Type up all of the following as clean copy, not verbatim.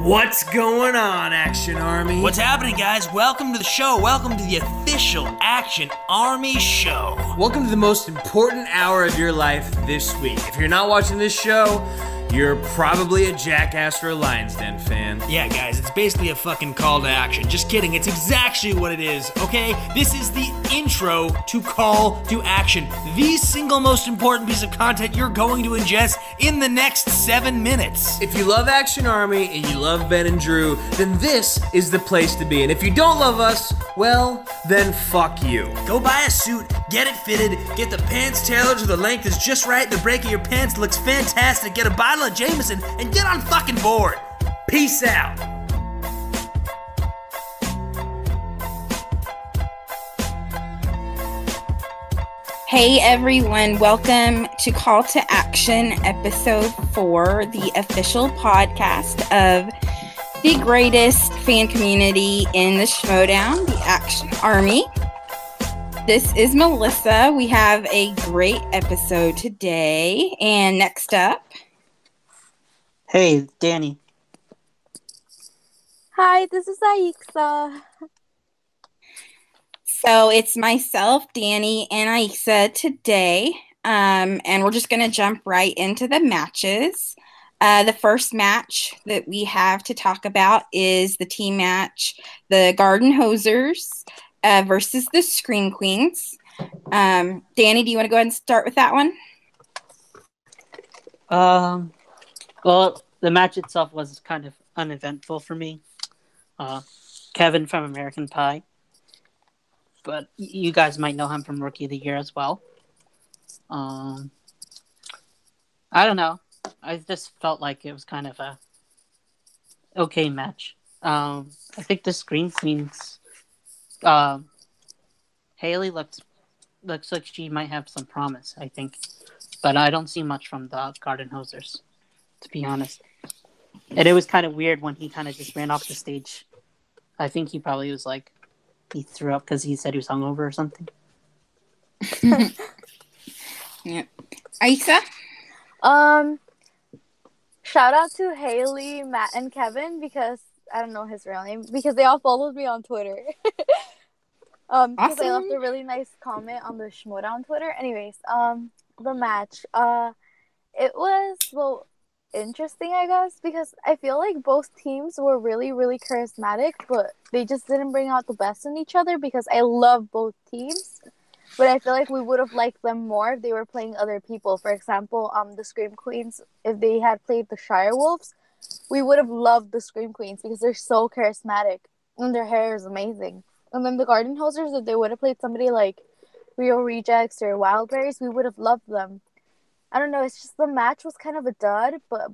What's going on, Action Army? What's happening, guys? Welcome to the show. Welcome to the official Action Army show. Welcome to the most important hour of your life this week. If you're not watching this show, you're probably a Jackass or a Lion's Den fan. Yeah, guys, it's basically a fucking call to action. Just kidding, it's exactly what it is, okay? This is the intro to Call to Action, the single most important piece of content you're going to ingest in the next 7 minutes. If you love Action Army and you love Ben and Drew, then this is the place to be. And if you don't love us, well, then fuck you. Go buy a suit, get it fitted, get the pants tailored so the length is just right, the break of your pants looks fantastic, get a bottle of Jameson, and get on fucking board. Peace out. Hey everyone, welcome to Call to Action, episode 4, the official podcast of the greatest fan community in the Schmodown, the Action Army. This is Melissa. We have a great episode today. And next up... Hey, Danny. Hi, this is Aixa. So it's myself, Danny, and Aixa today. And we're just going to jump right into the matches. The first match that we have to talk about is the team match, the Gardenhosers versus the Scream Queens. Danny, do you want to go ahead and start with that one? Well, the match itself was kind of uneventful for me. Kevin from American Pie. But you guys might know him from Rookie of the Year as well. I don't know. I just felt like it was kind of a okay match. I think the Scream Queens, Haley looks like she might have some promise, I think. But I don't see much from the Gardenhosers, to be honest. And it was kind of weird when he kind of just ran off the stage. I think he probably was like, he threw up because he said he was hungover or something. Yeah. Aixa? Shout out to Haley, Matt, and Kevin because I don't know his real name because they all followed me on Twitter. Because Awesome. I left a really nice comment on the Schmodown Twitter. Anyways, the match, it was interesting, I guess, because I feel like both teams were really, really charismatic, but they just didn't bring out the best in each other because I love both teams. But I feel like we would have liked them more if they were playing other people. For example, the Scream Queens, if they had played the Shire Wolves, we would have loved the Scream Queens because they're so charismatic and their hair is amazing. And then the Gardenhosers, if they would have played somebody like Real Rejects or Wildberries, we would have loved them. I don't know, it's just the match was kind of a dud, but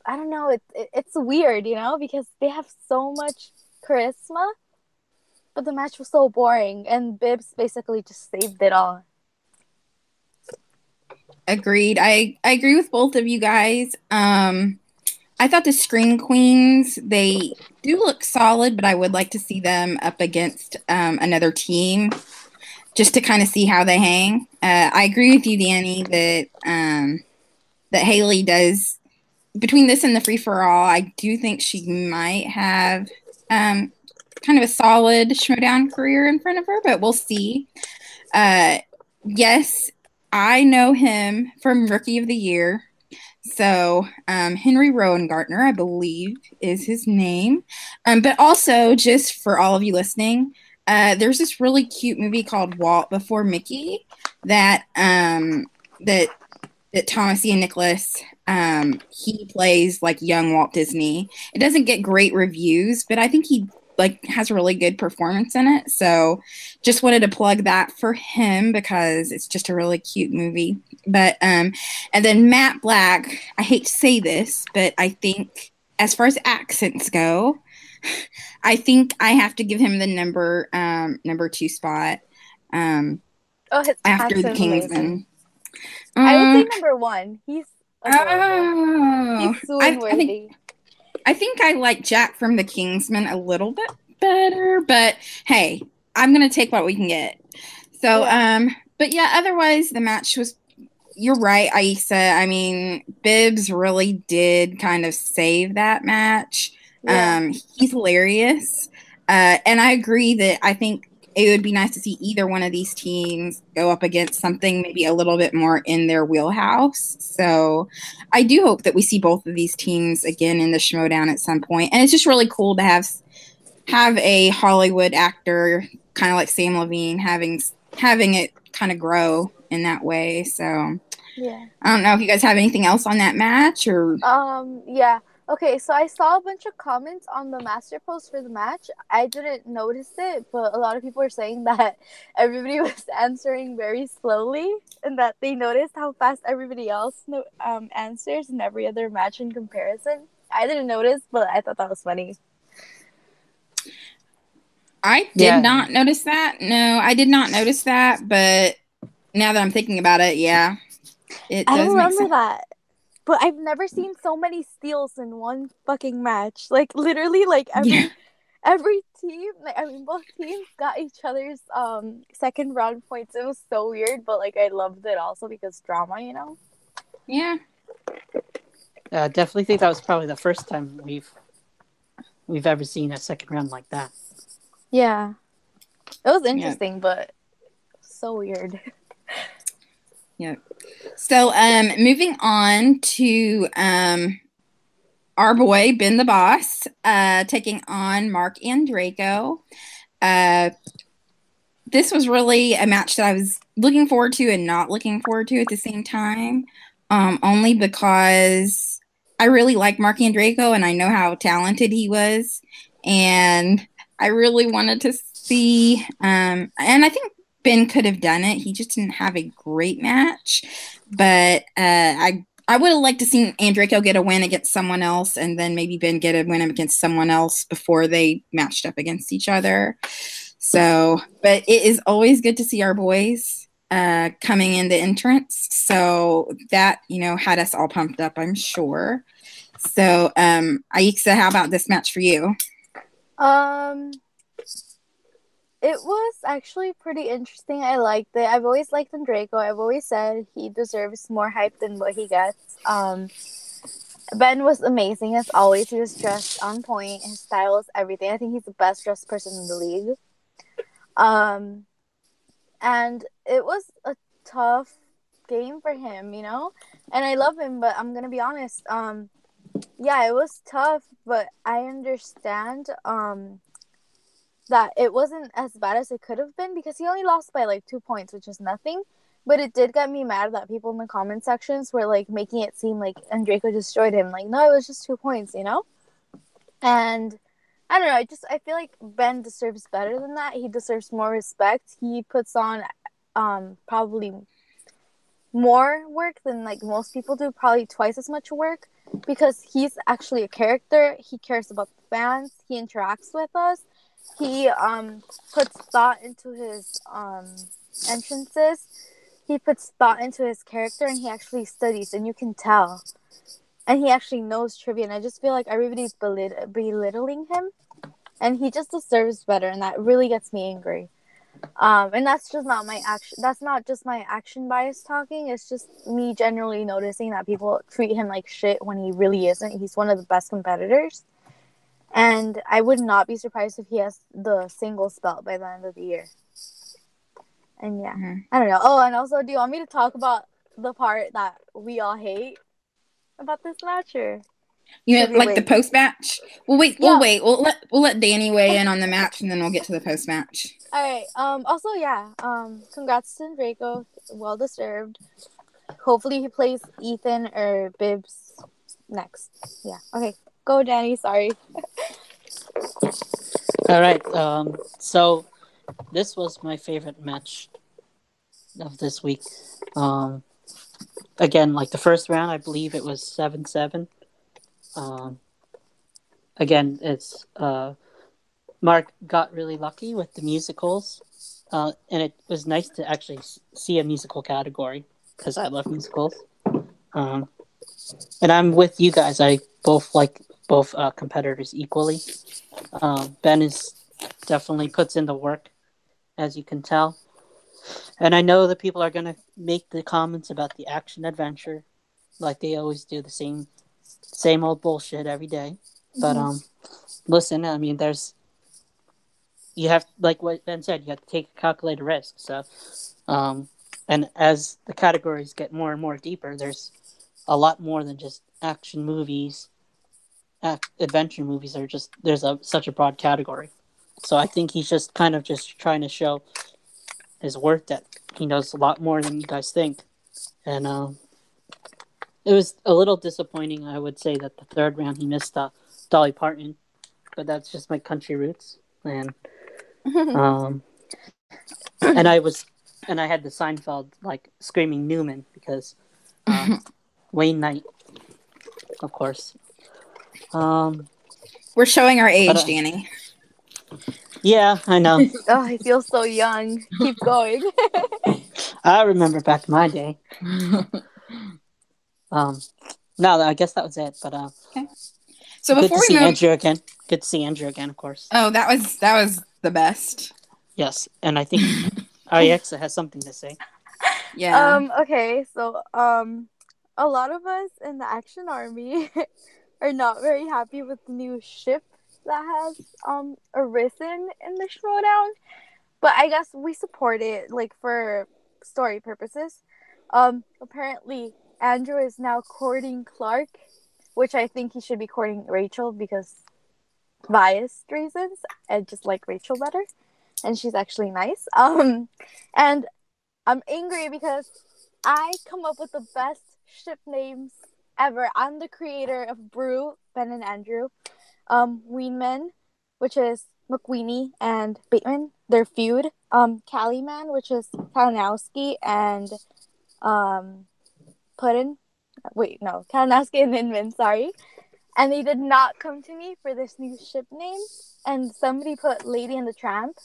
I don't know, it's weird, you know, because they have so much charisma. But the match was so boring, and Bibbs basically just saved it all. Agreed. I agree with both of you guys. I thought the Scream Queens, they do look solid, but I would like to see them up against another team just to kind of see how they hang. I agree with you, Danny, that Haley does, between this and the free-for-all, I do think she might have kind of a solid Schmodown career in front of her, but we'll see. Yes, I know him from Rookie of the Year. So Henry Rowengartner, I believe, is his name. But also, just for all of you listening, there's this really cute movie called Walt Before Mickey that Thomas Ian Nicholas, he plays like young Walt Disney. It doesn't get great reviews, but I think he has a really good performance in it. So just wanted to plug that for him because it's just a really cute movie. But and then Matt Black, I hate to say this, but I think as far as accents go, I think I have to give him the number 2 spot His after the accent's Kingsman. amazing. I would say number 1. He's Oh, he's swoon-worthy. I think I like Jack from the Kingsman a little bit better, but hey, I'm going to take what we can get. So, Yeah. But yeah, otherwise the match was, you're right, Aixa. I mean, Bibbs really did kind of save that match. Yeah. He's hilarious. And I agree that I think it would be nice to see either one of these teams go up against something maybe a little bit more in their wheelhouse. So I do hope that we see both of these teams again in the Schmodown at some point. And it's just really cool to have a Hollywood actor kind of like Sam Levine having it kind of grow in that way. So Yeah. I don't know if you guys have anything else on that match or Yeah. Okay, so I saw a bunch of comments on the master post for the match. I didn't notice it, but a lot of people are saying that everybody was answering very slowly and that they noticed how fast everybody else answers in every other match in comparison. I didn't notice, but I thought that was funny. I did not notice that. No, I did not notice that, but now that I'm thinking about it, yeah. It I does don't make remember sense. that. But I've never seen so many steals in one fucking match. Like literally, like every team, like I mean, both teams got each other's second round points. It was so weird, but like I loved it also because drama, you know. Yeah. Definitely think that was probably the first time we've ever seen a second round like that. Yeah, it was interesting, but so weird. Yeah. So, moving on to our boy Ben the Boss, taking on Mark Andreyko. This was really a match that I was looking forward to and not looking forward to at the same time, only because I really like Mark Andreyko and I know how talented he was, and I really wanted to see, and I think Ben could have done it. He just didn't have a great match, but I would have liked to see Andreyko get a win against someone else, and then maybe Ben get a win against someone else before they matched up against each other. So, but it is always good to see our boys coming in the entrance. So that, had us all pumped up, I'm sure. So, Aixa, how about this match for you? It was actually pretty interesting. I liked it. I've always liked Andreyko. I've always said he deserves more hype than what he gets. Ben was amazing as always. He was dressed on point. His style is everything. I think he's the best dressed person in the league. And it was a tough game for him, and I love him, but I'm gonna be honest. Yeah, it was tough, but I understand that it wasn't as bad as it could have been because he only lost by like 2 points, which is nothing. But it did get me mad that people in the comment sections were like making it seem like Andreyko destroyed him. Like, no, it was just 2 points, And I don't know. I feel like Ben deserves better than that. He deserves more respect. He puts on probably more work than like most people do, probably twice as much work, because he's actually a character. He cares about the fans. He interacts with us. He puts thought into his entrances. He puts thought into his character, and he actually studies, and you can tell. And he actually knows trivia, and I just feel like everybody's belittling him, and he just deserves better, and that really gets me angry. And that's just not my action. That's not just my action bias talking. It's just me generally noticing that people treat him like shit when he really isn't. He's one of the best competitors, and I would not be surprised if he has the singles belt by the end of the year. And yeah, I don't know. Oh, and also, do you want me to talk about the part that we all hate about this match, or like the post match? We'll wait. We'll let Danny weigh in on the match, and then we'll get to the post match. All right. Also, yeah. Congrats to Andreyko. Well deserved. Hopefully, he plays Ethan or Bibbs next. Yeah. Okay. Go, Danny. Sorry. All right. So this was my favorite match of this week. Again, like the first round, I believe it was 7-7. Again, it's Mark got really lucky with the musicals, and it was nice to actually see a musical category because I love musicals. And I'm with you guys. I like both competitors equally. Ben is definitely puts in the work, as you can tell. And I know that people are going to make the comments about the action adventure like they always do, the same old bullshit every day. But listen, I mean, you have, like what Ben said, you have to take a calculated risk. So, and as the categories get more and more deeper, there's a lot more than just action movies. Adventure movies are just such a broad category. So I think he's just kind of just trying to show his worth, that he knows a lot more than you guys think. And it was a little disappointing, I would say, that the third round he missed Dolly Parton, but that's just my country roots. And and I had the Seinfeld like screaming Newman because Wayne Knight, of course. We're showing our age, Danny. Yeah, I know. Oh, I feel so young. Keep going. I remember back in my day. No, I guess that was it. But okay. So good before to we see move, Andrew again. Good to see Andrew again, of course. Oh, that was the best. Yes, and I think Alexa has something to say. Yeah. Okay, so a lot of us in the Action Army are not very happy with the new ship that has arisen in the showdown, but I guess we support it, like, for story purposes. Apparently Andrew is now courting Clark, which I think he should be courting Rachel because biased reasons. I just like Rachel better, and she's actually nice. And I'm angry because I come up with the best ship names ever. I'm the creator of Brew, Ben and Andrew. Weenman, which is McQueenie and Bateman, their feud. Callie-Man, which is Kalinowski and Kalinowski and Inman, sorry. And they did not come to me for this new ship name. And somebody put Lady and the Tramp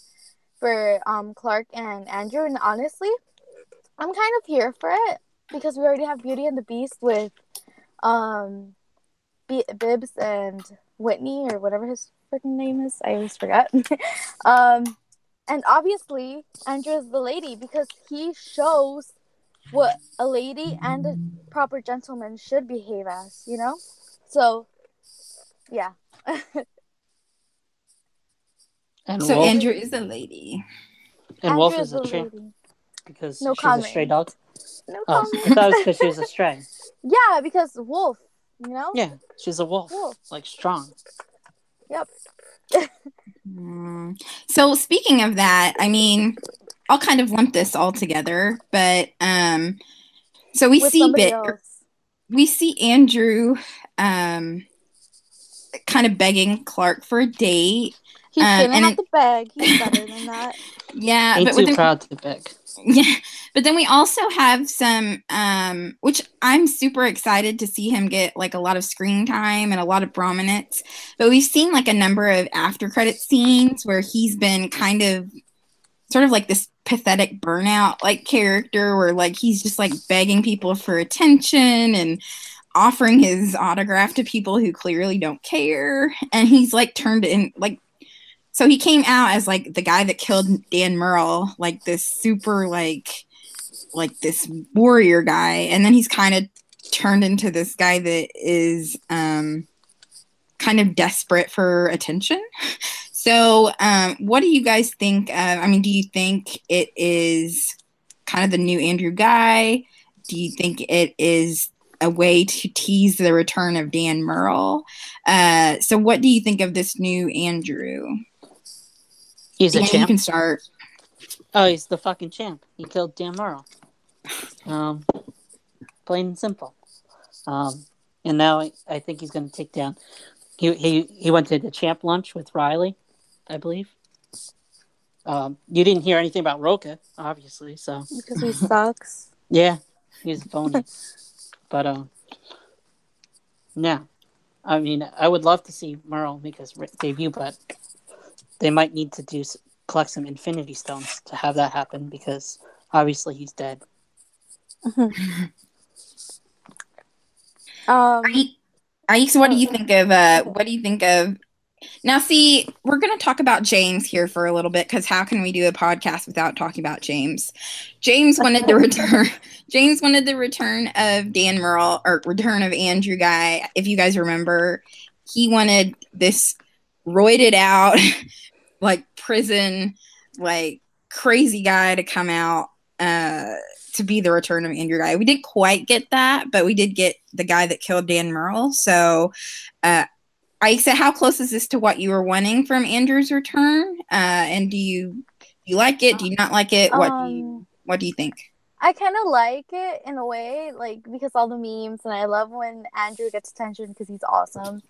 for Clark and Andrew. And honestly, I'm kind of here for it because we already have Beauty and the Beast with Bibbs and Whitney, or whatever his freaking name is. I always forget. And obviously Andrew is the lady because he shows what a lady and a proper gentleman should behave as, you know? So yeah. And So Wolf, Andrew is a lady. and Andrew Wolf is is a the tramp lady. because No she's comment. a stray dog. No Oh, comment. I thought it was because she was a stray. Yeah, because wolf, you know? Yeah, she's a wolf. Like strong. Yep. So speaking of that, I mean, I'll kind of lump this all together, but so we With see somebody else. we see Andrew kind of begging Clark for a date. He shouldn't and have to beg. He's better than that. Yeah, Ain't too proud to beg. Yeah, but then we also have some, which I'm super excited to see him get like a lot of screen time and a lot of prominence. But we've seen like a number of after credit scenes where he's been kind of sort of like this pathetic burnout like character where like he's just like begging people for attention and offering his autograph to people who clearly don't care. And he's like turned in like, so he came out as like the guy that killed Dan Murrell, like this super like this warrior guy, and then he's kind of turned into this guy that is kind of desperate for attention. So what do you guys think? I mean, do you think it is kind of the new Andrew guy? Do you think it is a way to tease the return of Dan Murrell? So what do you think of this new Andrew? He's a Danny, champ. you can start. Oh, he's the fucking champ. He killed Dan Murrell. Plain and simple. And now I think he's going to take down. He went to the champ lunch with Riley, I believe. You didn't hear anything about Roka, obviously, so Because he sucks. yeah, he's phony. But yeah, I mean, I would love to see Murrell make his debut, but they might need to collect some Infinity Stones to have that happen because obviously he's dead. Ike's, what do you think of now? See, we're going to talk about James here for a little bit because how can we do a podcast without talking about James? James wanted the return. James wanted the return of Dan Murrell, or return of Andrew Guy. If you guys remember, he wanted this roided out, like prison, like crazy guy to come out to be the return of Andrew Guy. We didn't quite get that, but we did get the guy that killed Dan Murrell. So, Aisha, how close is this to what you were wanting from Andrew's return? And do you like it? Do you not like it? What do you think? I kind of like it in a way, like, because all the memes, and I love when Andrew gets attention because he's awesome.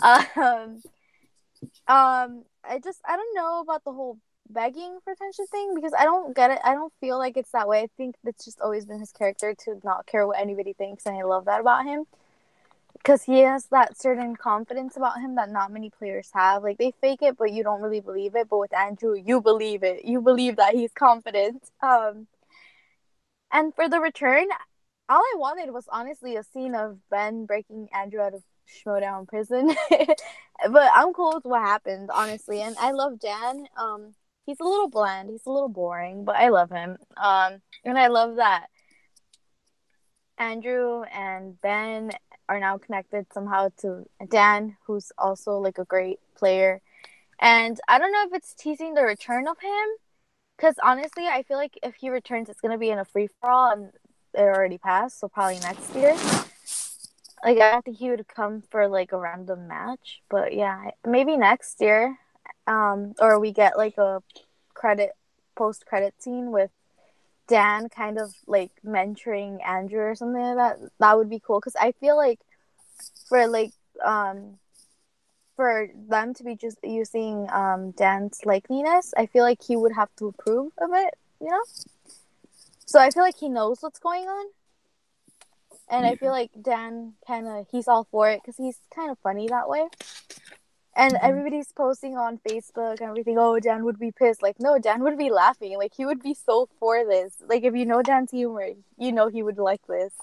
I don't know about the whole begging for attention thing, because I don't get it. I don't feel like it's that way. I think that's just always been his character, to not care what anybody thinks, and I love that about him, because he has that certain confidence about him that not many players have. Like, they fake it, but you don't really believe it. But with Andrew, you believe it. You believe that he's confident. And for the return, all I wanted was honestly a scene of Ben breaking Andrew out of Schmoedown prison. But I'm cool with what happened, honestly. And I love Dan. He's a little bland. He's a little boring, but I love him. And I love that Andrew and Ben are now connected somehow to Dan, who's also like a great player. And I don't know if it's teasing the return of him, because honestly, I feel like if he returns, it's going to be in a free-for-all, and it already passed, so probably next year. Like, I don't think he would come for, like, a random match. But, yeah, maybe next year. Or we get, like, a post-credit scene with Dan kind of, like, mentoring Andrew or something like that. That would be cool. Because I feel like for them to be just using Dan's likeliness, I feel like he would have to approve of it, you know? So I feel like he knows what's going on. And I feel like Dan he's all for it, because he's kind of funny that way. And everybody's posting on Facebook and everything, oh, Dan would be pissed. Like, no, Dan would be laughing. Like, he would be so for this. Like, if you know Dan's humor, you know he would like this.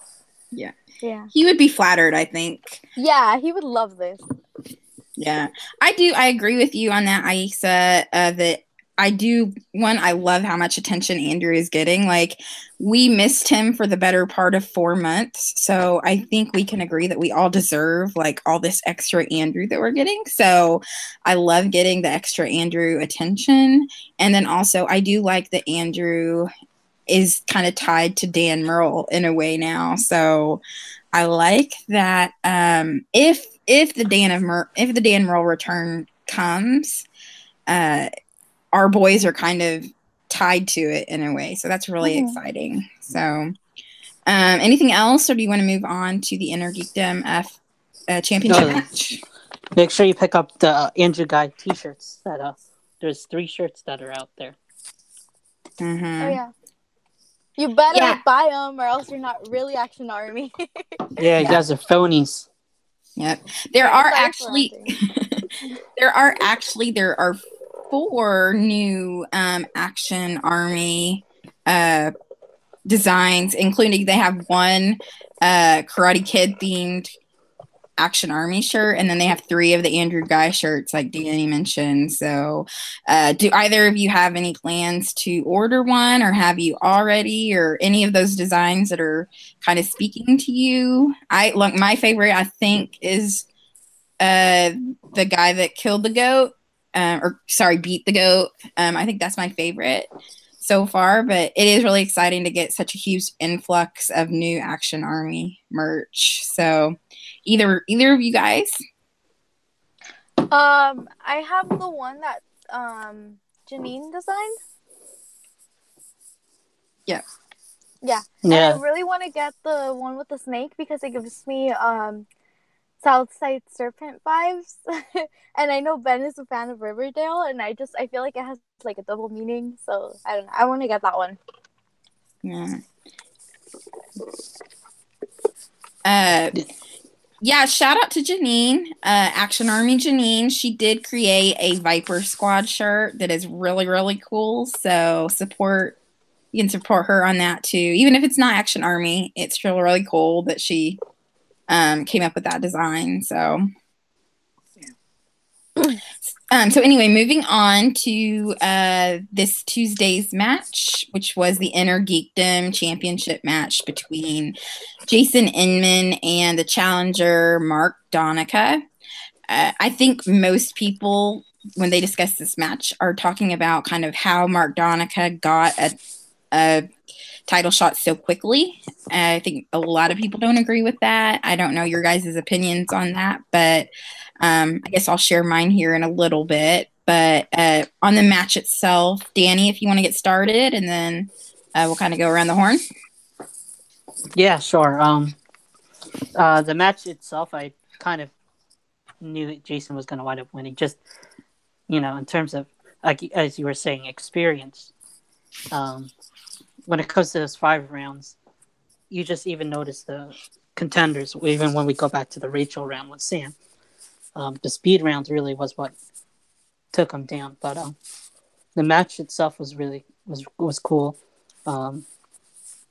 Yeah. Yeah. He would be flattered, I think. Yeah, he would love this. Yeah. I agree with you on that, Aisha, that I love how much attention Andrew is getting. Like, we missed him for the better part of 4 months. So I think we can agree that we all deserve, like, all this extra Andrew that we're getting. So I love getting the extra Andrew attention. And then also, I do like that Andrew is kind of tied to Dan Murrell in a way now. So I like that. If the Dan Murrell return comes, our boys are kind of tied to it in a way. So that's really exciting. So anything else, or do you want to move on to the Inner Geekdom championship match? Make sure you pick up the Andrew Guy t-shirts. There's 3 shirts that are out there. Mm-hmm. Oh, yeah. You better buy them, or else you're not really Action Army. Yeah, you guys are phonies. Yep. There are 4 new Action Army designs, including they have one Karate Kid themed Action Army shirt, and then they have 3 of the Andrew Guy shirts, like Danny mentioned. So do either of you have any plans to order one, or have you already, or any of those designs that are kind of speaking to you? My favorite, I think, is the guy that killed the goat, beat the goat. I think that's my favorite so far, but it is really exciting to get such a huge influx of new Action Army merch. So either of you guys? I have the one that Janine designed. Yeah. Yeah. And I really want to get the one with the snake, because it gives me Southside Serpent vibes. And I know Ben is a fan of Riverdale, and I feel like it has like a double meaning. So I don't know. I want to get that one. Yeah. Shout out to Janine, Action Army Janine. She did create a Viper Squad shirt that is really, really cool. So you can support her on that too. Even if it's not Action Army, it's still really cool that she came up with that design. So so anyway, moving on to this Tuesday's match, which was the Inner Geekdom championship match between Jason Inman and the challenger Mark Donica. I think most people, when they discuss this match, are talking about kind of how Mark Donica got a title shot so quickly. I think a lot of people don't agree with that. I don't know your guys' opinions on that, but I guess I'll share mine here in a little bit. But on the match itself, Danny, if you want to get started, and then we'll kind of go around the horn. Yeah, sure. The match itself, I kind of knew that Jason was going to wind up winning. Just, in terms of, like as you were saying, experience. When it comes to those 5 rounds, you just even notice the contenders. Even when we go back to the Rachel round with Sam, the speed rounds really was what took him down. But the match itself was really was cool.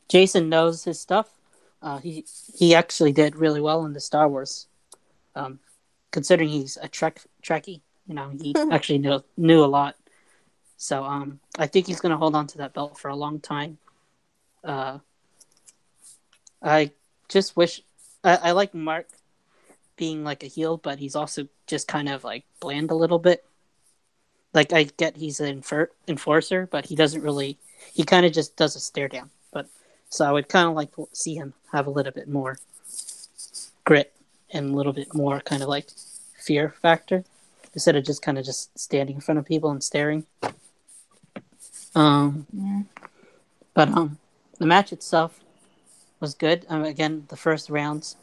Jason knows his stuff. He actually did really well in the Star Wars. Considering he's a Trekkie, he actually knew a lot. So I think he's going to hold on to that belt for a long time. I just wish I like Mark being like a heel, but he's also just kind of like bland a little bit. Like I get he's an enforcer, but he doesn't really. He kind of just does a stare down. But so I would kind of like to see him have a little bit more grit and a little bit more kind of like fear factor instead of just kind of just standing in front of people and staring. But the match itself was good. Again, the first rounds,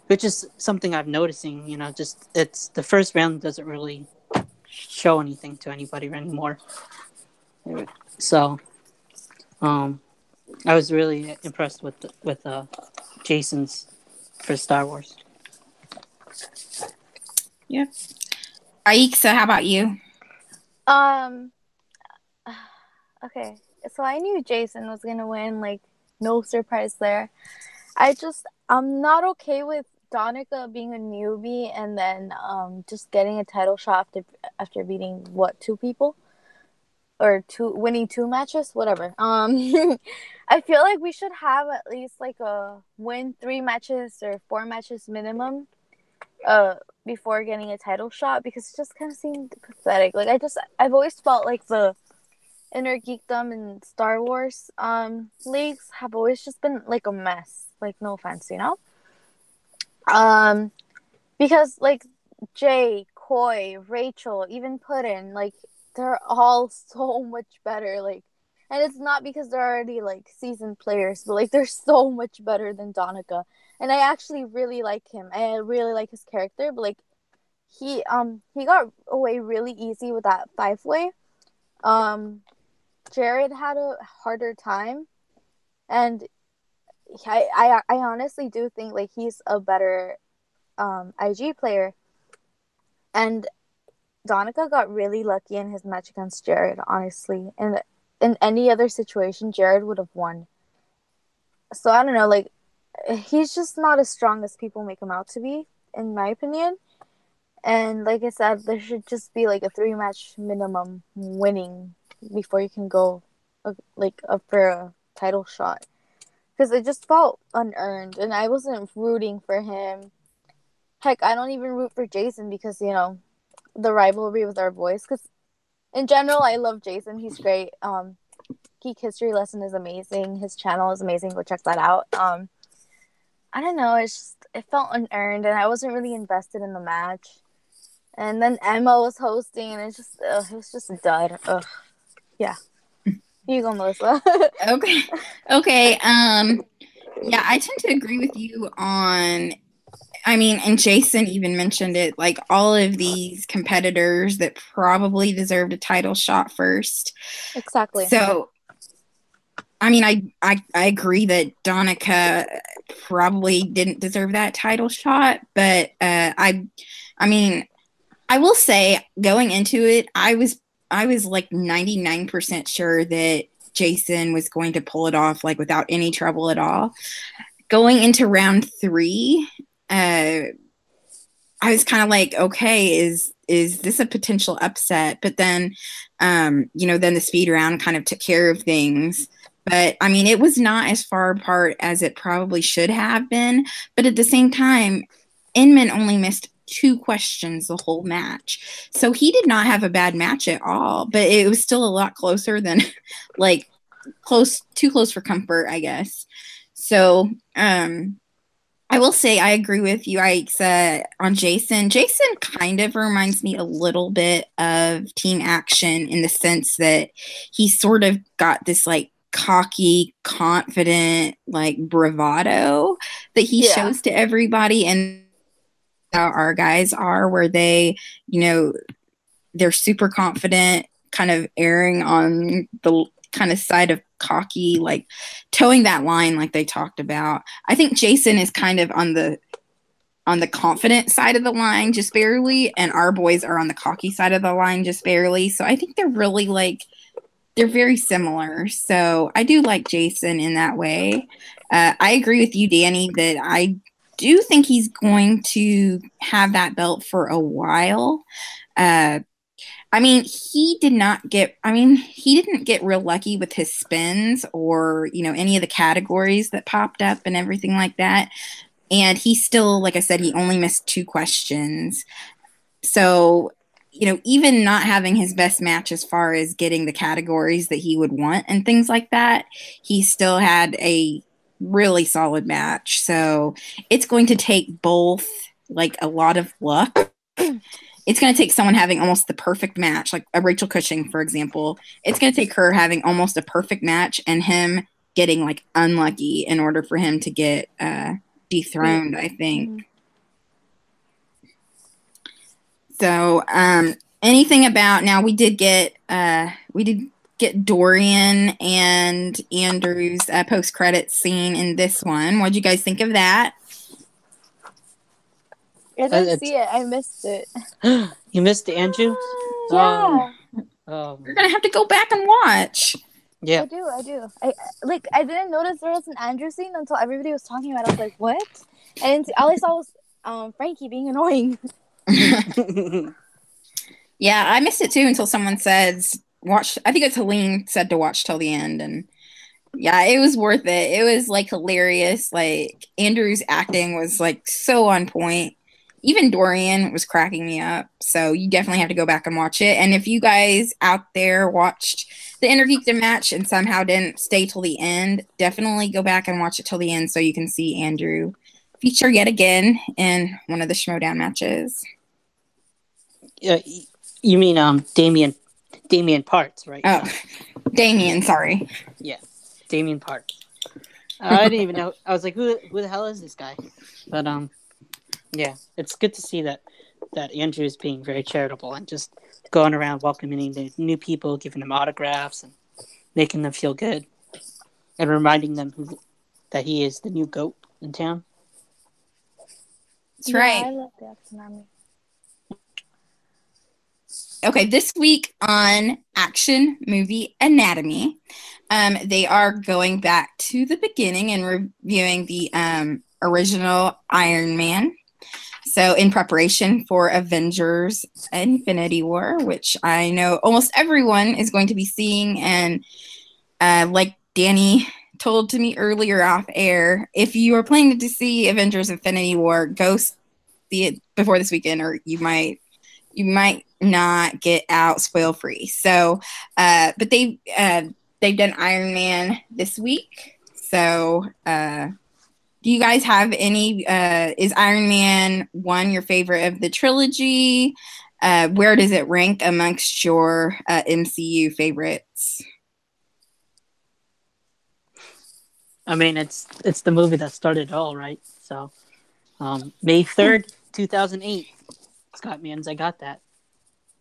which is something I'm noticing. Just it's the first round doesn't really show anything to anybody anymore. So, I was really impressed with Jason's for Star Wars. Yeah. Aixa, how about you? Okay, so I knew Jason was gonna win, like no surprise there. I'm not okay with Donica being a newbie and then just getting a title shot after beating 2 people or winning 2 matches, whatever. I feel like we should have at least like a win 3 matches or 4 matches minimum before getting a title shot, because it just kind of seemed pathetic. Like I've always felt like the Inner Geekdom and Star Wars leagues have always just been like a mess. Like, no offense, because like Jay, Coy, Rachel, even Puddin, like they're all so much better. Like, and it's not because they're already like seasoned players, but like they're so much better than Donica. And I actually really like him. I really like his character, but like he got away really easy with that 5-way. Jared had a harder time, and I honestly do think like he's a better IG player, and Donica got really lucky in his match against Jared, honestly, and in any other situation Jared would have won. So I don't know, like he's just not as strong as people make him out to be, in my opinion. And like I said, there should just be like a 3-match minimum winning before you can go up for a title shot, because it just felt unearned and I wasn't rooting for him. Heck, I don't even root for Jason because the rivalry with our boys, because in general I love Jason. He's great. Geek History Lesson is amazing. His channel is amazing. Go check that out. I don't know, it felt unearned and I wasn't really invested in the match. And then Emma was hosting, and it was just a dud. Ugh. Yeah. You go, Melissa. Okay. Yeah, I tend to agree with you on. And Jason even mentioned it. Like all of these competitors that probably deserved a title shot first. Exactly. So, I agree that Donica probably didn't deserve that title shot, but I will say, going into it, I was like 99% sure that Jason was going to pull it off, like without any trouble at all. Going into round 3, I was kind of like, okay, is this a potential upset? But then, then the speed round kind of took care of things. But it was not as far apart as it probably should have been. But at the same time, Inman only missed 2 questions the whole match. So he did not have a bad match at all, but it was still a lot closer than like too close for comfort, I guess. So, I will say I agree with you, Ike, on Jason. Jason kind of reminds me a little bit of Team Action in the sense that he sort of got this like cocky, confident, like bravado that he shows to everybody. And how our guys are, where they, they're super confident, kind of erring on the kind of side of cocky, like towing that line like they talked about. I think Jason is kind of on the confident side of the line just barely, and our boys are on the cocky side of the line just barely. So I think they're really like, they're very similar. So I do like Jason in that way. I agree with you, Danny, that I do think he's going to have that belt for a while. He didn't get real lucky with his spins or, any of the categories that popped up and everything like that. And he still, like I said, he only missed 2 questions. So, even not having his best match as far as getting the categories that he would want and things like that, he still had a really solid match. So it's going to take both, like, a lot of luck. It's going to take someone having almost the perfect match, like a Rachel Cushing, for example. It's going to take her having almost a perfect match and him getting, like, unlucky in order for him to get dethroned, I think. So, anything about, now we did get Dorian and Andrew's post-credits scene in this one. What did you guys think of that? I didn't see it. I missed it. You missed Andrew? Yeah. You're gonna have to go back and watch. Yeah, I do. I didn't notice there was an Andrew scene until everybody was talking about it. I was like, what? And all I saw was Frankie being annoying. Yeah, I missed it too until someone says watch. I think it's Helene said to watch till the end, and yeah, it was worth it. It was like hilarious. Like Andrew's acting was like so on point. Even Dorian was cracking me up. So you definitely have to go back and watch it. And if you guys out there watched the Intergeekdom match and somehow didn't stay till the end, definitely go back and watch it till the end so you can see Andrew feature yet again in one of the Schmodown matches. Yeah, you mean Damien Parts, right? Oh, Damien, sorry. Yeah, Damien Parts. I didn't even know. I was like, who the hell is this guy? But yeah, it's good to see that Andrew is being very charitable and just going around welcoming the new people, giving them autographs and making them feel good, and reminding them that he is the new GOAT in town. That's right. I love the Action Army. Okay, this week on Action Movie Anatomy, they are going back to the beginning and reviewing the original Iron Man. So in preparation for Avengers Infinity War, which I know almost everyone is going to be seeing, and like Danny told to me earlier off air, if you are planning to see Avengers Infinity War, go see it before this weekend, or you might not get out spoil free. So, but they've done Iron Man this week. So, do you guys have any? Is Iron Man 1 your favorite of the trilogy? Where does it rank amongst your MCU favorites? I mean, it's the movie that started it all, right? So, May 3rd, 2008. Scott Mans, I got that.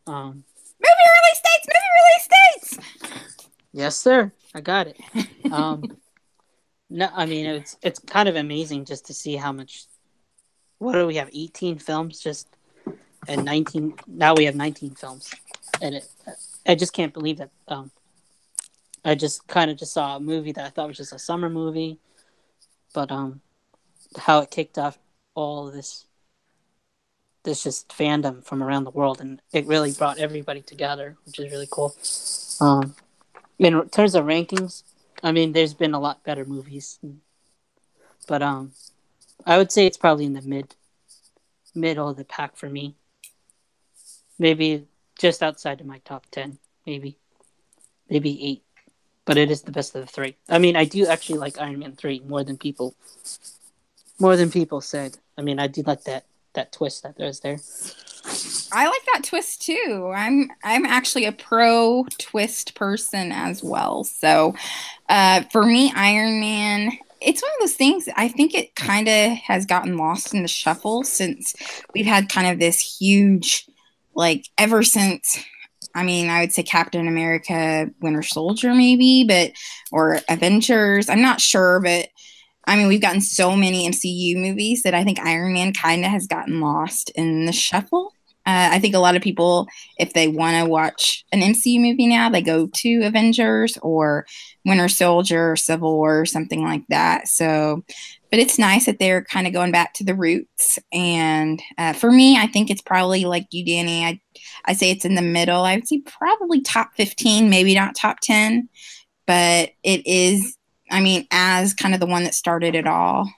Movie release dates! Yes, sir. I got it. No, I mean, it's kind of amazing just to see how much. What do we have? 18 films, just and 19. Now we have 19 films, and I just can't believe that. I just saw a movie that I thought was just a summer movie, but how it kicked off all of this just fandom from around the world, and it really brought everybody together, which is really cool. In terms of rankings, I mean, there's been a lot better movies, but I would say it's probably in the middle of the pack for me. Maybe just outside of my top 10, maybe 8. But it is the best of the 3. I mean, I do actually like Iron Man 3 more than people said. I mean, I do like that twist that there's there. I like that twist too. I'm actually a pro twist person as well. So for me, Iron Man, it's one of those things, I think it kind of has gotten lost in the shuffle since we've had kind of this huge, like ever since, I mean, I would say Captain America, Winter Soldier maybe, or Avengers. I'm not sure, but I mean, we've gotten so many MCU movies that I think Iron Man kind of has gotten lost in the shuffle. I think a lot of people, if they want to watch an MCU movie now, they go to Avengers or Winter Soldier or Civil War or something like that. So, but it's nice that they're kind of going back to the roots. And for me, I think it's probably like you, Danny. I say it's in the middle. I would say probably top 15, maybe not top 10. But it is, I mean, as kind of the one that started it all,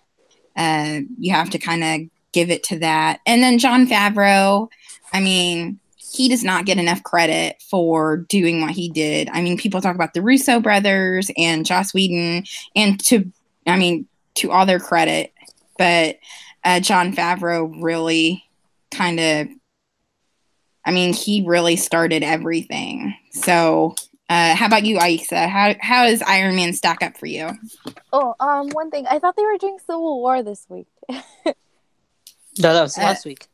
you have to kind of give it to that. And then Jon Favreau, I mean, he does not get enough credit for doing what he did. I mean, people talk about the Russo brothers and Joss Whedon, and to all their credit, but Jon Favreau really kind of, I mean, he really started everything. So, how about you, Aisha? How does Iron Man stack up for you? Oh, one thing. I thought they were doing Civil War this week. No, that was last week.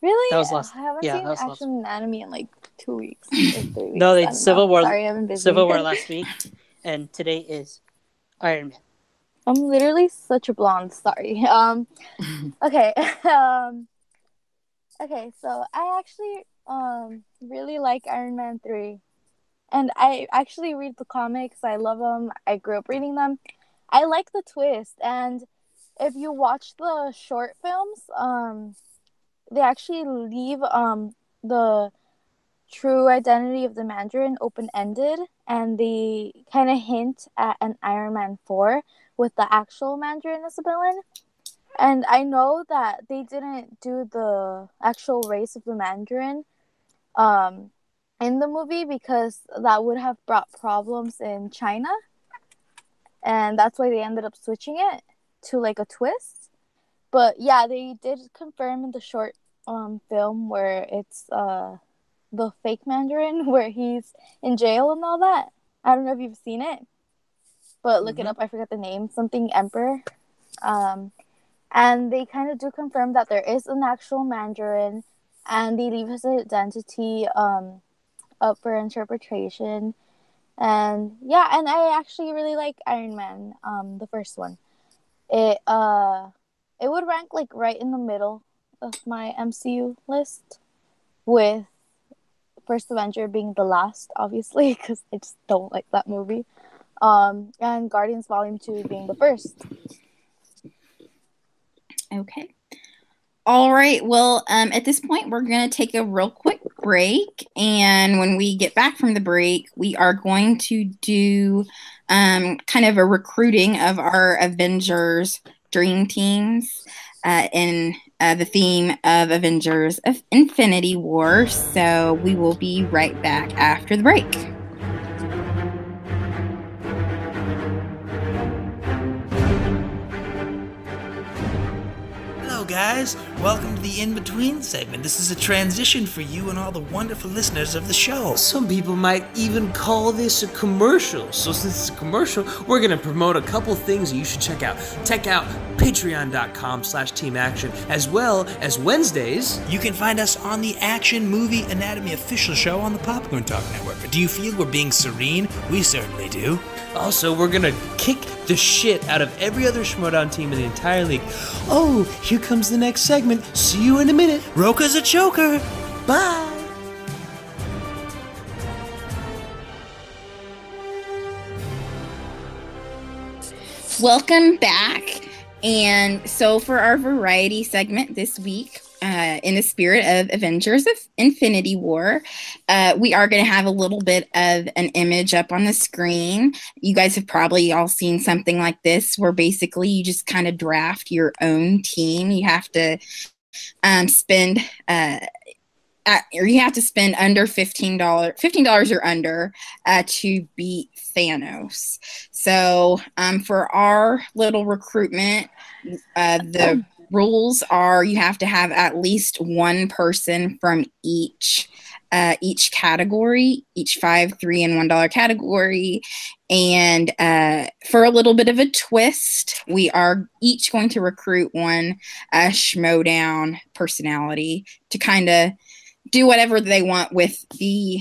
Really? That was last. I haven't Yeah, seen that was Action Anatomy in like 2 weeks or 3 weeks. No, they Civil War. Sorry, I've been busy. Civil War last week, and today is Iron Man. I'm literally such a blonde. Sorry. Okay. Okay. So I actually really like Iron Man 3, and I actually read the comics. I love them. I grew up reading them. I like the twist, and if you watch the short films, they actually leave the true identity of the Mandarin open-ended, and they kind of hint at an Iron Man 4 with the actual Mandarin as a villain. And I know that they didn't do the actual race of the Mandarin in the movie because that would have brought problems in China, and that's why they ended up switching it to like a twist. But yeah, they did confirm in the short film where it's the fake Mandarin where he's in jail and all that. I don't know if you've seen it, but look it up. I forget the name. Something Emperor. And they kind of do confirm that there is an actual Mandarin, and they leave his identity up for interpretation. And yeah, and I actually really like Iron Man, the first one. It would rank like right in the middle of my MCU list, with First Avenger being the last, obviously, because I just don't like that movie. And Guardians Volume 2 being the first. Okay. All right. Well, at this point, we're going to take a real quick break. And when we get back from the break, we are going to do kind of a recruiting of our Avengers dream teams in the theme of Avengers of Infinity War. So we will be right back after the break. Hello guys, welcome to the in-between segment. This is a transition for you and all the wonderful listeners of the show. Some people might even call this a commercial. So since it's a commercial, we're going to promote a couple things you should check out. Check out patreon.com/teamaction, as well as Wednesdays. You can find us on the Action Movie Anatomy official show on the Popcorn Talk Network. Do you feel we're being serene? We certainly do. Also, we're gonna kick the shit out of every other Schmodown team in the entire league. Oh, here comes the next segment. See you in a minute. Roka's a choker. Bye. Welcome back. And so for our variety segment this week, in the spirit of Avengers of Infinity War, we are going to have a little bit of an image up on the screen. You guys have probably all seen something like this, where basically you just kind of draft your own team. You have to spend or you have to spend under $15 or under to beat Thanos. So for our little recruitment, the rules are you have to have at least one person from each category, each $5, $3, and $1 category. And for a little bit of a twist, we are each going to recruit one Schmodown personality to kind of do whatever they want with the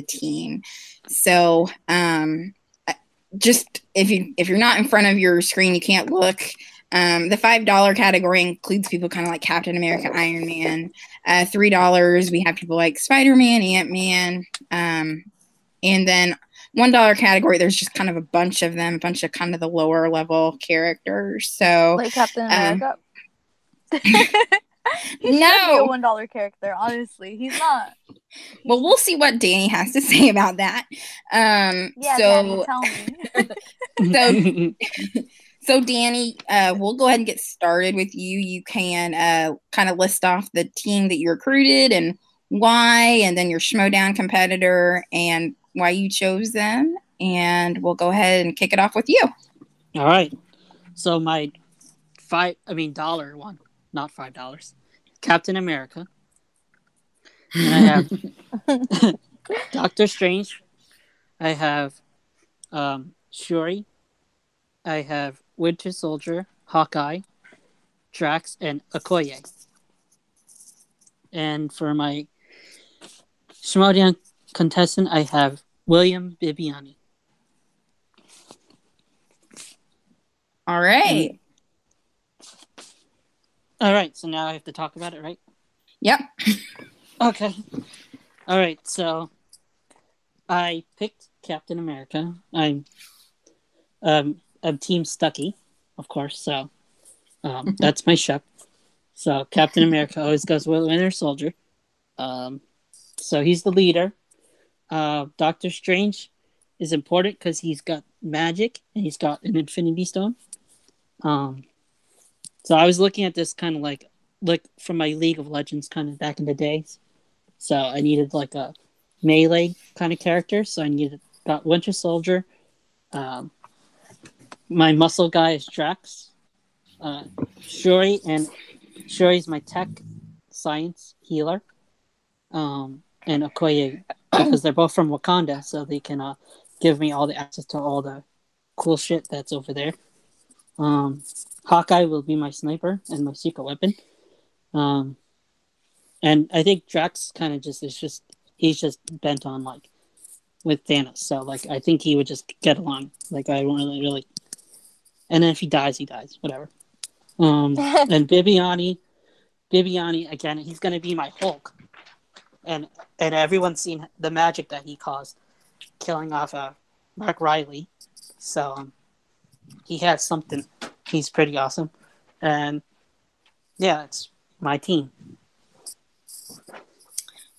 team. So just if you're not in front of your screen, you can't look. The $5 category includes people kind of like Captain America, Iron Man. $3, we have people like Spider-Man, Ant-Man. And then $1 category, there's just kind of a bunch of them, a bunch of kind of the lower level characters. So like Captain America. No, be a $1 character. Honestly, he's not. Well, we'll see what Danny has to say about that. Yeah, so Danny, tell me. So Danny, we'll go ahead and get started with you. You can kind of list off the team that you recruited and why, and then your Schmodown competitor and why you chose them. And we'll go ahead and kick it off with you. All right. So my dollar one, not $5. Captain America. And I have Doctor Strange. I have Shuri. I have Winter Soldier, Hawkeye, Drax, and Okoye. And for my Schmodown contestant, I have William Bibiani. All right. All right, so now I have to talk about it, right? Yep. Okay. All right, so I picked Captain America. I'm Team Stucky, of course, so that's my ship. So Captain America always goes with Winter Soldier. So he's the leader. Doctor Strange is important because he's got magic and he's got an Infinity Stone. So I was looking at this kind of like from my League of Legends kind of back in the days. So I needed like a melee kind of character. So I got Winter Soldier. My muscle guy is Drax. Shuri, and Shuri's my tech science healer. And Okoye, because they're both from Wakanda, so they can give me all the access to all the cool shit that's over there. Hawkeye will be my sniper and my secret weapon. And I think Drax kind of he's just bent on like with Thanos. So like I think he would just get along. Like I won't really. And then if he dies, whatever. And Bibiani again, he's gonna be my Hulk. And everyone's seen the magic that he caused, killing off Mark Riley. So he has something. He's pretty awesome. And yeah, it's my team.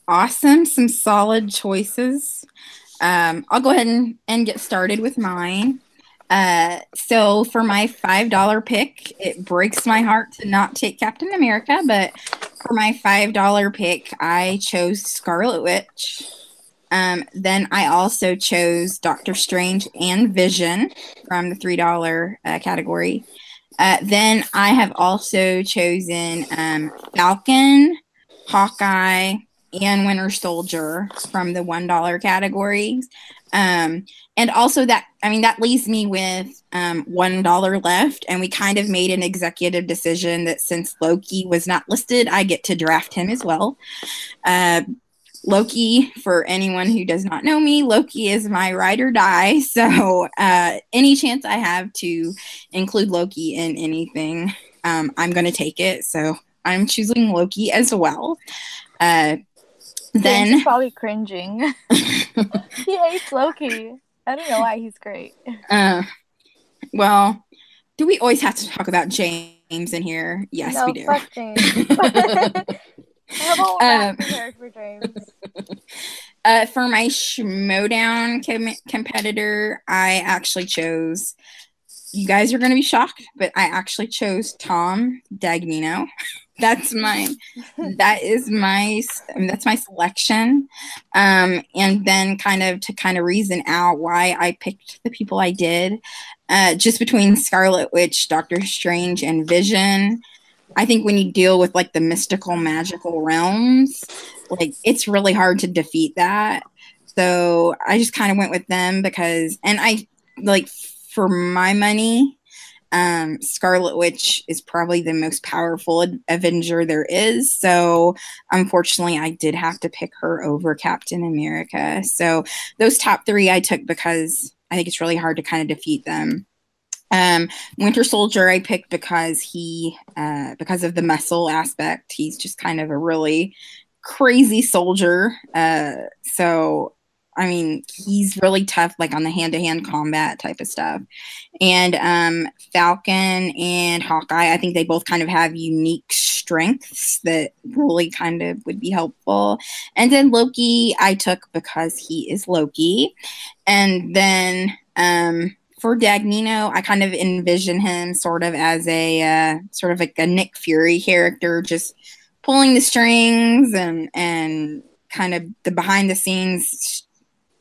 Awesome. Some solid choices. I'll go ahead and get started with mine. So for my $5 pick, it breaks my heart to not take Captain America, but for my $5 pick, I chose Scarlet Witch. Then I also chose Doctor Strange and Vision from the $3 category. Then I have also chosen Falcon, Hawkeye, and Winter Soldier from the $1 categories. And also that leaves me with $1 left, and we kind of made an executive decision that since Loki was not listed, I get to draft him as well. Loki, for anyone who does not know me, Loki is my ride or die. So any chance I have to include Loki in anything, I'm going to take it. So I'm choosing Loki as well. Then he's probably cringing. He hates Loki. I don't know why. He's great. Well, do we always have to talk about James in here? Yes, no, we do. Fuck James. How about character James? For my Schmodown competitor, I actually chose you guys are going to be shocked, but I actually chose Tom Dagnino. That's my that's my selection. And then to reason out why I picked the people I did, just between Scarlet Witch, Doctor Strange, and Vision. I think when you deal with like the mystical, magical realms, like it's really hard to defeat that. So I just kind of went with them because, and I like for my money, Scarlet Witch is probably the most powerful Avenger there is. So unfortunately, I did have to pick her over Captain America. So those top three I took because I think it's really hard to kind of defeat them. Winter Soldier I picked because because of the muscle aspect. He's just kind of a really crazy soldier. So I mean, he's really tough, like on the hand-to-hand combat type of stuff. And Falcon and Hawkeye, I think they both kind of have unique strengths that really kind of would be helpful. And then Loki, I took because he is Loki. And then for Dagnino, I kind of envision him sort of as a sort of like a Nick Fury character, just pulling the strings and kind of the behind the scenes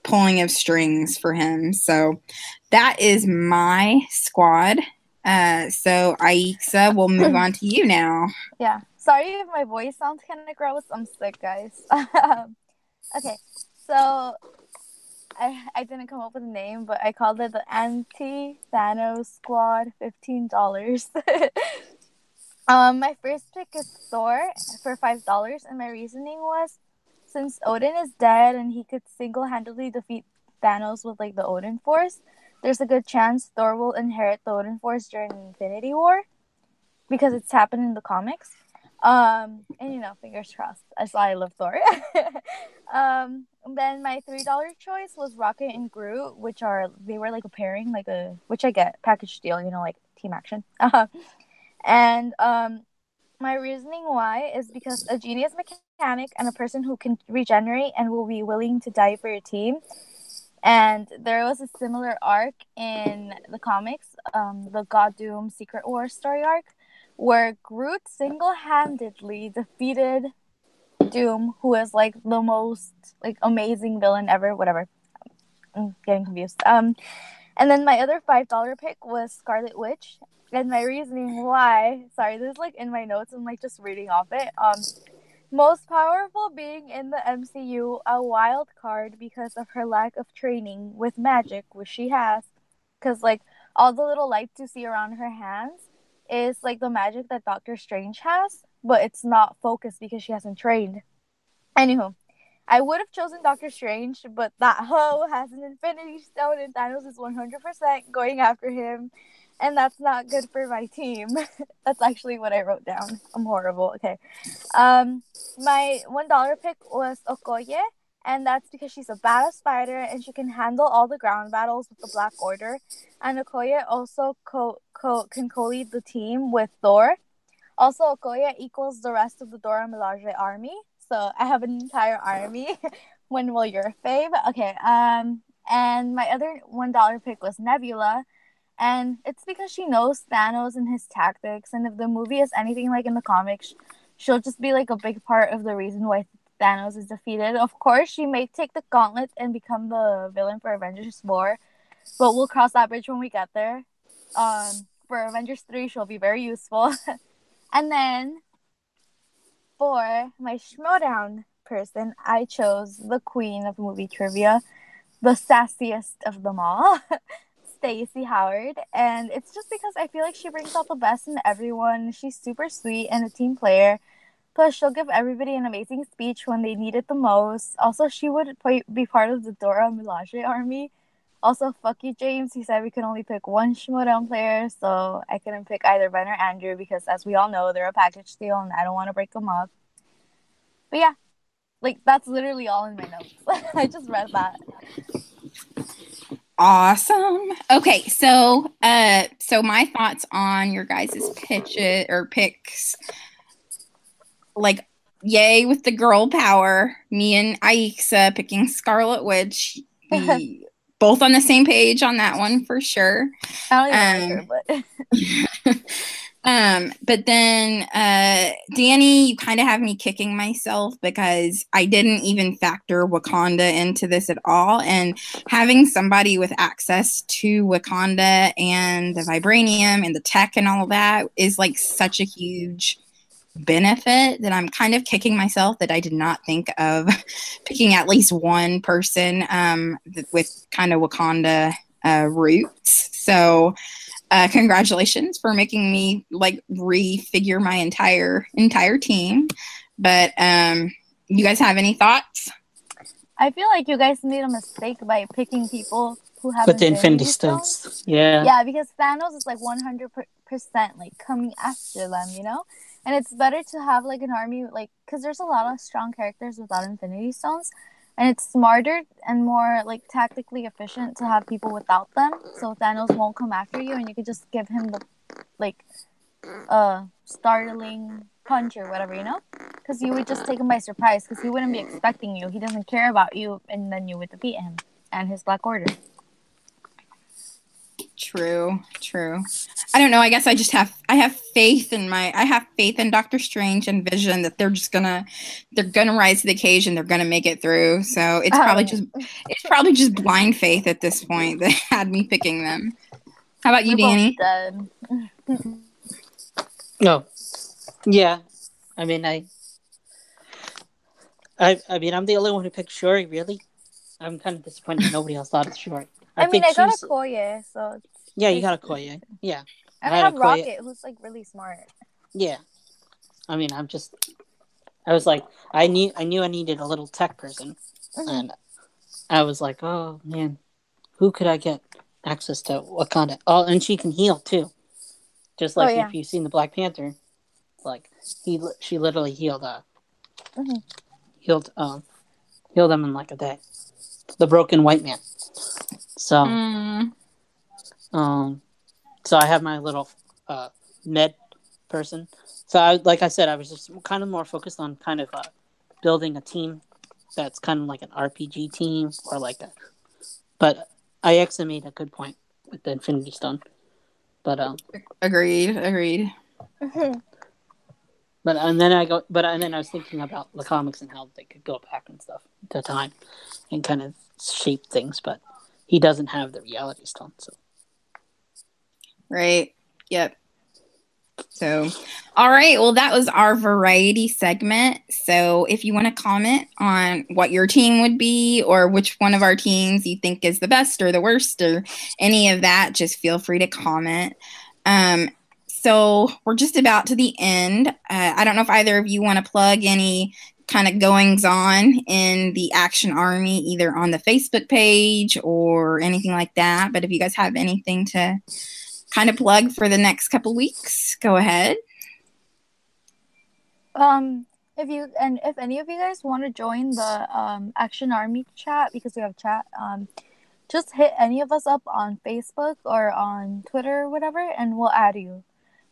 pulling of strings for him. So that is my squad. So Aixa, we'll move on to you now. Yeah. Sorry if my voice sounds kind of gross. I'm sick, guys. Okay. So I didn't come up with a name, but I called it the Anti-Thanos Squad $15. My first pick is Thor for $5, and my reasoning was since Odin is dead and he could single-handedly defeat Thanos with like the Odin Force, there's a good chance Thor will inherit the Odin Force during Infinity War because it's happened in the comics. And fingers crossed. That's why I love Thor. Then my $3 choice was Rocket and Groot, they were like a pairing, which I get package deal, like team action. And my reasoning why is because a genius mechanic and a person who can regenerate and will be willing to die for your team. And there was a similar arc in the comics, the God Doom Secret War story arc, where Groot single-handedly defeated Doom, who is like the most like amazing villain ever. Whatever, I'm getting confused. And then my other $5 pick was Scarlet Witch, and my reasoning why. Sorry, this is like in my notes. I'm like just reading off it. Most powerful being in the MCU, a wild card because of her lack of training with magic, which she has. Because like all the little lights you see around her hands is like the magic that Doctor Strange has, but it's not focused because she hasn't trained. Anywho, I would have chosen Doctor Strange, but that hoe has an Infinity Stone and Thanos is 100% going after him, and that's not good for my team. That's actually what I wrote down. I'm horrible. Okay. My $1 pick was Okoye, and that's because she's a badass fighter and she can handle all the ground battles with the Black Order. And Okoye also can co-lead the team with Thor. Also, Okoye equals the rest of the Dora Milaje army. So I have an entire army. When will your fave? Okay. And my other $1 pick was Nebula. And it's because she knows Thanos and his tactics. And if the movie is anything like in the comics, she'll just be like a big part of the reason why Thanos is defeated. Of course, she may take the gauntlet and become the villain for Avengers 4. But we'll cross that bridge when we get there. For Avengers 3, she'll be very useful. And then for my Schmodown person, I chose the queen of movie trivia, the sassiest of them all, Stacey Howard. And it's just because I feel like she brings out the best in everyone. She's super sweet and a team player. Plus, she'll give everybody an amazing speech when they need it the most. Also, she would be part of the Dora Milaje army. Also, fuck you, James. He said we could only pick one Schmodown player, so I couldn't pick either Ben or Andrew because, as we all know, they're a package deal and I don't want to break them up. But yeah, like that's literally all in my notes. I just read that. Awesome. Okay, so my thoughts on your guys' picks. Like, yay with the girl power. Me and Aixa picking Scarlet Witch. both on the same page on that one for sure. I don't even like her, but But then, Danny, you kind of have me kicking myself because I didn't even factor Wakanda into this at all. And having somebody with access to Wakanda and the vibranium and the tech and all of that is like such a huge benefit that I'm kind of kicking myself that I did not think of picking at least one person with kind of Wakanda roots. So congratulations for making me like refigure my entire team. But you guys have any thoughts? I feel like you guys made a mistake by picking people who have With the Infinity Stones. Yeah. Yeah, because Thanos is like 100% like coming after them, you know? And it's better to have like an army, like, because there's a lot of strong characters without Infinity Stones. And it's smarter and more like tactically efficient to have people without them, so Thanos won't come after you, and you could just give him the like startling punch or whatever, you know? Because you would just take him by surprise, because he wouldn't be expecting you. He doesn't care about you, and then you would defeat him and his Black Order. True. I don't know. I guess I have faith in Doctor Strange and Vision that they're gonna rise to the occasion. They're gonna make it through. So it's probably just blind faith at this point that had me picking them. How about you, Danny? No. Yeah. I mean, I mean, I'm the only one who picked Shuri. Really, I'm kind of disappointed nobody else thought of Shuri. I got a Okoye, so... Yeah, you got a Okoye. Yeah. And I have Rocket, who's, like, really smart. Yeah. I mean, I was like, I knew I needed a little tech person. Mm-hmm. And I was like, oh, man, who could I get access to Wakanda? Oh, and she can heal, too. Just like if you've seen the Black Panther, like, she literally healed, healed them in, like, a day. The broken white man. So, so I have my little med person. So, like I said, I was just kind of more focused on kind of building a team that's kind of like an RPG team or like a. But I actually made a good point with the Infinity Stone. But agreed. And then I was thinking about the comics and how they could go back and stuff to time and kind of shape things, but he doesn't have the reality stone, so. Right. Yep. So, all right. Well, that was our variety segment. So if you want to comment on what your team would be or which one of our teams you think is the best or the worst or any of that, just feel free to comment. So we're just about to the end. I don't know if either of you want to plug any kind of goings on in the Action Army, either on the Facebook page or anything like that. But if you guys have anything to kind of plug for the next couple weeks, go ahead. If any of you guys want to join the Action Army chat, because we have chat, just hit any of us up on Facebook or on Twitter or whatever, and we'll add you.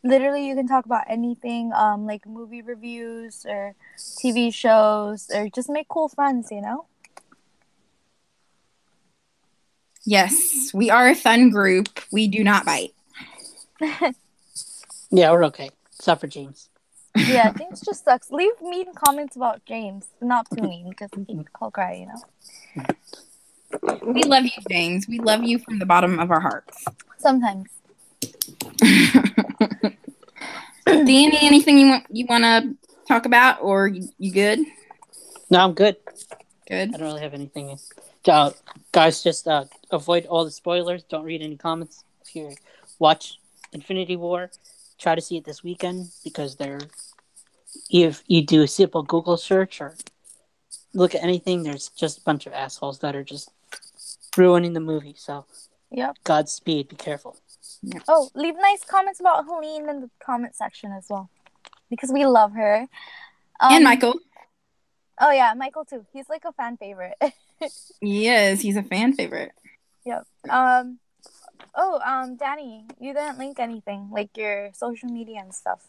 Literally, you can talk about anything, like movie reviews or TV shows, or just make cool friends, you know? Yes, we are a fun group. We do not bite. Yeah, we're okay. Except for James. Yeah, James just sucks. Leave mean comments about James. Not too mean, because he'll cry, you know? We love you, James. We love you from the bottom of our hearts. Sometimes. Danny, anything you want to talk about, or you good? No, I'm good. Good. I don't really have anything. Guys, just avoid all the spoilers. Don't read any comments. If you watch Infinity War, try to see it this weekend, because if you do a simple Google search or look at anything, there's just a bunch of assholes that are just ruining the movie. So, yep. Godspeed. Be careful. Yep. Oh, leave nice comments about Helene in the comment section as well, because we love her. And Michael. Oh yeah, Michael too. He's like a fan favorite. He is. He's a fan favorite. Yep. Danny, you didn't link anything, like your social media and stuff.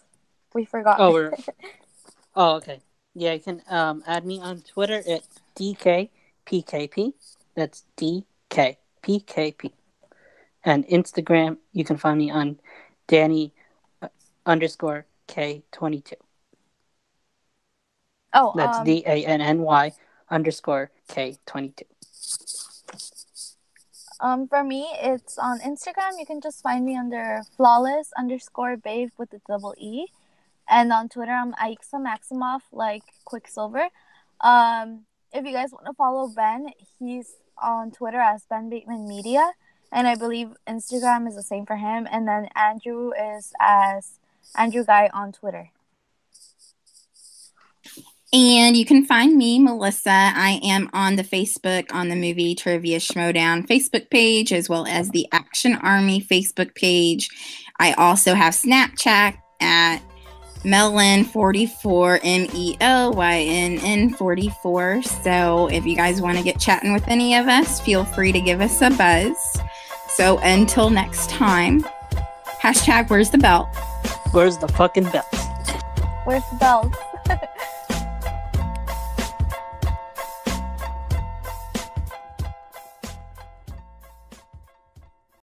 We forgot. Oh, okay. Yeah, you can add me on Twitter at DKPKP. That's DKPKP. PKP. And Instagram, you can find me on Danny _ K22. Oh, That's DANNY _ K22. For me, it's on Instagram. You can just find me under flawless _ babe with the double E. And on Twitter, I'm Aixa Maximoff, like Quicksilver. If you guys want to follow Ben, he's on Twitter as Ben Bateman Media. And I believe Instagram is the same for him. And then Andrew is as Andrew Guy on Twitter. And you can find me, Melissa. I am on the Facebook, on the Movie Trivia Schmodown Facebook page, as well as the Action Army Facebook page. I also have Snapchat at Melon44, MEOYNN44. So if you guys want to get chatting with any of us, feel free to give us a buzz. So until next time, # where's the belt? Where's the fucking belt? Where's the belt?